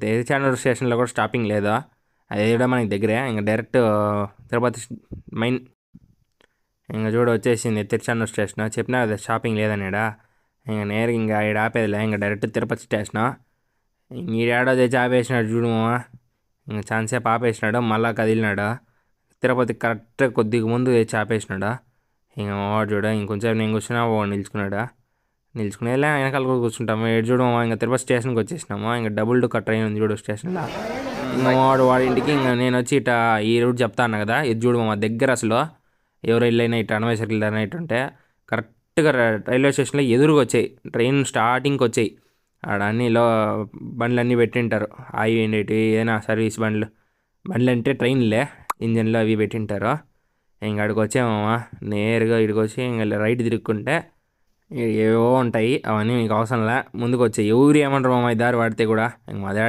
తిరుచానూరు స్టేషన్లో కూడా స్టాపింగ్ లేదు. అది కూడా మనకి దగ్గరే. ఇంకా డైరెక్ట్ తిరుపతి మెయిన్ ఇంకా చూడ వచ్చేసింది తిరుచానూరు స్టేషన్. చెప్పినా కదా షాపింగ్ లేదని ఈడ. ఇంకా నేరుగా ఇంకా ఈడ ఆపేదిలే. ఇంకా డైరెక్ట్ తిరుపతి స్టేషను. ఈడేడో తెచ్చి ఆపేసినాడు చూడు మామ. ఇంకా ఛాన్సేపు ఆపేసినాడు, మళ్ళా కదిలినాడు. తిరుపతి కరెక్ట్ కొద్దిగా ముందు తెచ్చి ఆపేసినాడు. ఇంకా వాడు చూడ ఇంకొంచెం నేను కూర్చున్నా, వాడు నిల్చుకున్నాడు. నిల్చుకుని వెళ్ళా వెనకాల కూడా కూర్చుంటాము. ఎటు చూడు ఇంకా తిరుపతి స్టేషన్కి వచ్చేసినాము. ఇంకా డబుల్ డుక్క ట్రైన్ ఉంది చూడు స్టేషన్లో. ఇంకా వాడి ఇంటికి ఇంకా నేను వచ్చి ఇట ఈ రూట్ చెప్తా అన్నా కదా, ఇది చూడు మా దగ్గర అసలు ఎవరు వెళ్ళైనా ఇటు అన్నమయ్య సర్కిల్ దాని ఇటు ఉంటే కరెక్ట్గా రైల్వే స్టేషన్లో ఎదురుగా వచ్చాయి ట్రైన్ స్టార్టింగ్కి వచ్చాయి. ఆడ అన్నిలో బండ్లు అన్నీ పెట్టింటారు. అవి ఏంటి ఏదైనా సర్వీస్ బండ్లు అంటే ట్రైన్లే ఇంజన్లు అవి పెట్టింటారు. ఇంక అక్కడికి వచ్చామమ్మా. నేరుగా ఇక్కడికి వచ్చి ఇంకా రైట్ తిరుక్కుంటే ఏవో ఉంటాయి, అవన్నీ మీకు అవసరంలే. ముందుకు వచ్చాయి. ఎవరు ఏమంటారు మామ ఈ దారి వాడితే కూడా. ఇంక మా డాడీ